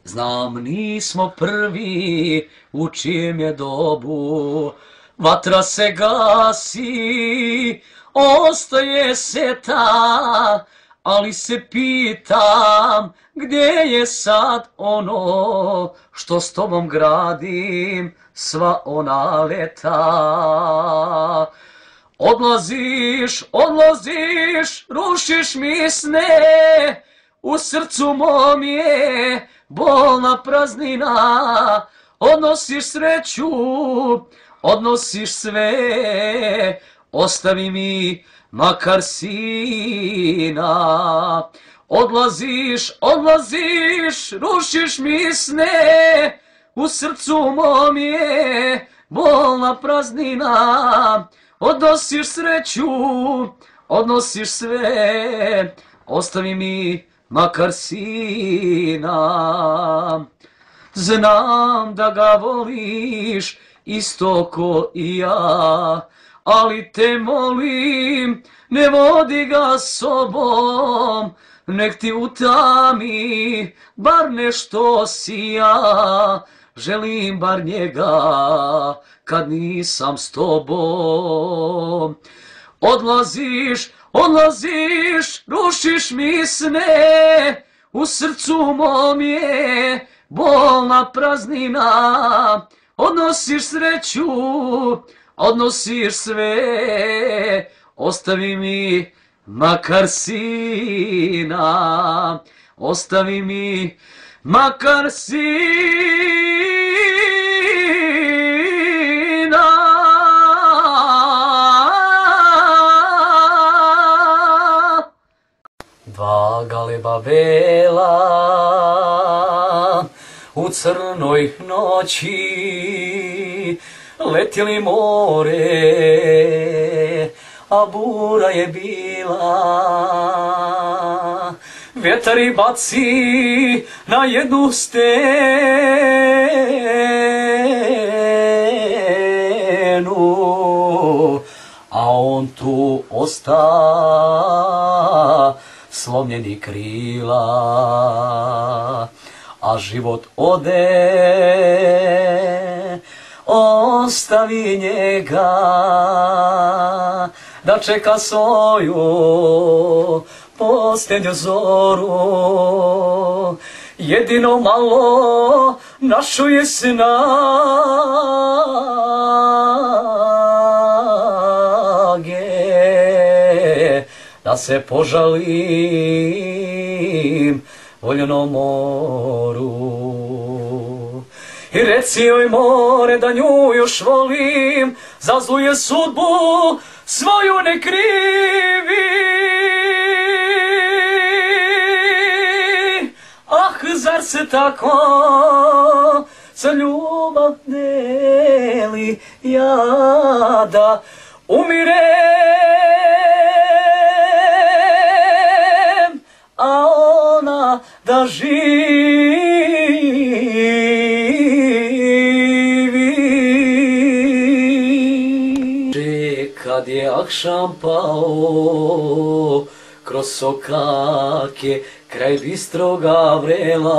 Znam, nismo prvi u čijem je dobu, vatra se gasi, ostaje se ta, ali se pitam gdje je sad ono što s tobom gradim sva ona leta. Odlaziš, odlaziš, rušiš mi sne, u srcu mom je bolna praznina, odnosiš sreću, odnosiš sve, ostavi mi makar sina. Odlaziš, odlaziš, rušiš mi sne, u srcu mom je bolna praznina, odnosiš sreću, odnosiš sve, ostavi mi makar sina. Znam da ga voliš isto ko i ja, ali te molim, ne vodi ga sobom, nek ti utami bar nešto sija. Želim bar njega kad nisam s tobom. Odlaziš, odlaziš, rušiš mi sne, u srcu mom je bolna praznina, odnosiš sreću, odnosiš sve, ostavi mi makar sina, ostavi mi makar sina. Dva galeba bela u crnoj noći letjeli more, a bura je bila. Vjetar ih baci na jednu stenu, a on tu osta slomljeni krila, a život ode, ostavi njega da čeka svoju posljednju zoru. Jedino malo našu je snage da se požalim voljenom moru. I reci joj more da nju još volim, za zlu je sudbu svoju ne krivi. Ah, zar se tako za ljubav deli, ja da umirem, a ona da živi. Kad je akšam pao, kroz sokake kraj bistroga vrela,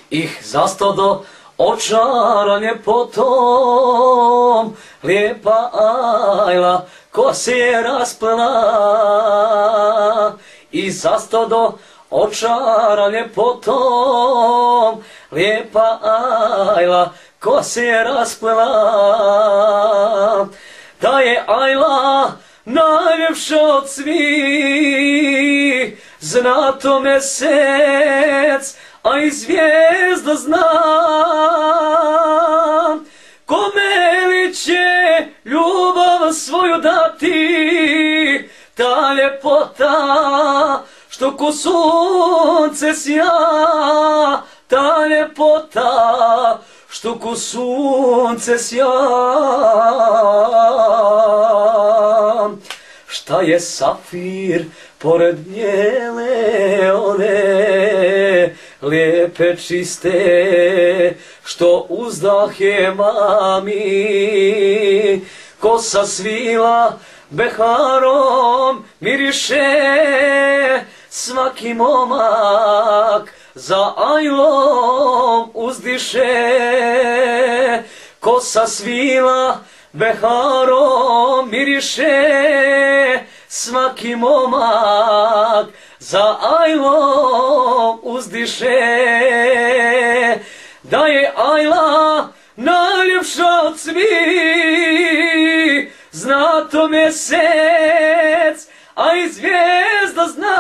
ih zastodo očara ljepotom, lijepa Ajla ko se je rasplela. I zastodo očara ljepotom, lijepa Ajla ko se je rasplela. Da je Ajla najljepša od svih, zna to mesec, a i zvijezda zna. Kome li će ljubav svoju dati, ta ljepota što ko sunce sja, ta ljepota što ko sunce sja. Šta je safir pored njele one lijepe čiste, što uzdah je mami, kosa svila beharom miriše, svaki momak za ajlom uzdiše, kosa svila beharom miriše, svaki momak za ajlom uzdiše, da je ajla najljepša od svih, zna to mjesec, a i zvijezda zna,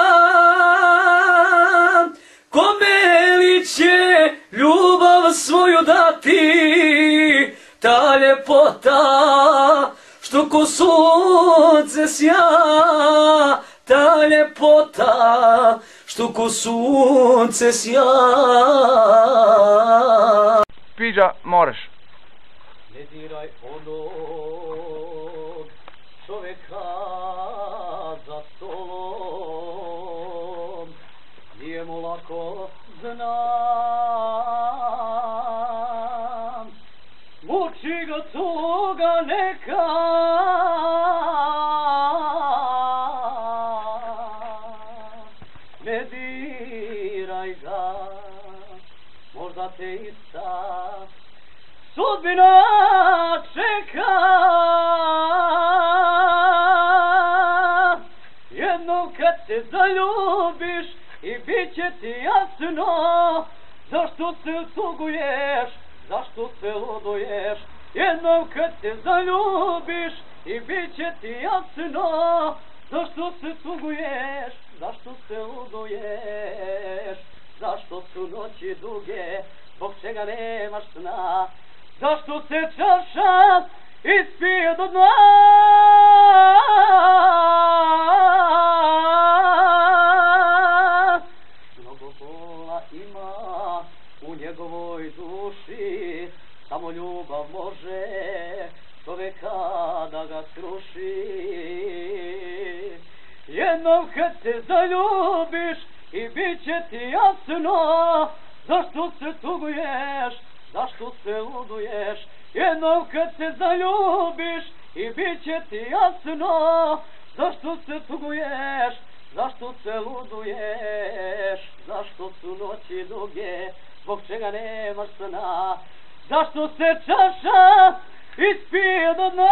kome li će ljubav svoju dati, ta ljepota što ko sunce sja, ta ljepota što ko sunce sja. Piđa, moraš. Ne diraj onog čovjeka za stolom, nije mu lako, znam, muči ga tuga neka, ne diraj ga, možda te ista sudbina čeka, jednom kad se zaljubiš i bit će ti jasno zašto se tuguješ, zašto se luduješ. Jednom kad se zaljubiš i bit će ti jasno zašto se tuguješ, zašto se luduješ. Zašto su noći duge, zbog čega nemaš sna, zašto se čaša ispije do dna. Mnogo bola ima u njegovoj duši, samo ljubav može čovjeka da ga sruši. Jednom kad se zaljubiš i bit će ti jasno zašto se tuguješ, zašto se luduješ. Jednom kad se zaljubiš i bit će ti jasno zašto se tuguješ, zašto se luduješ. Zašto su noći duge, zbog čega nemaš sna, zašto se čaša ispije do dna.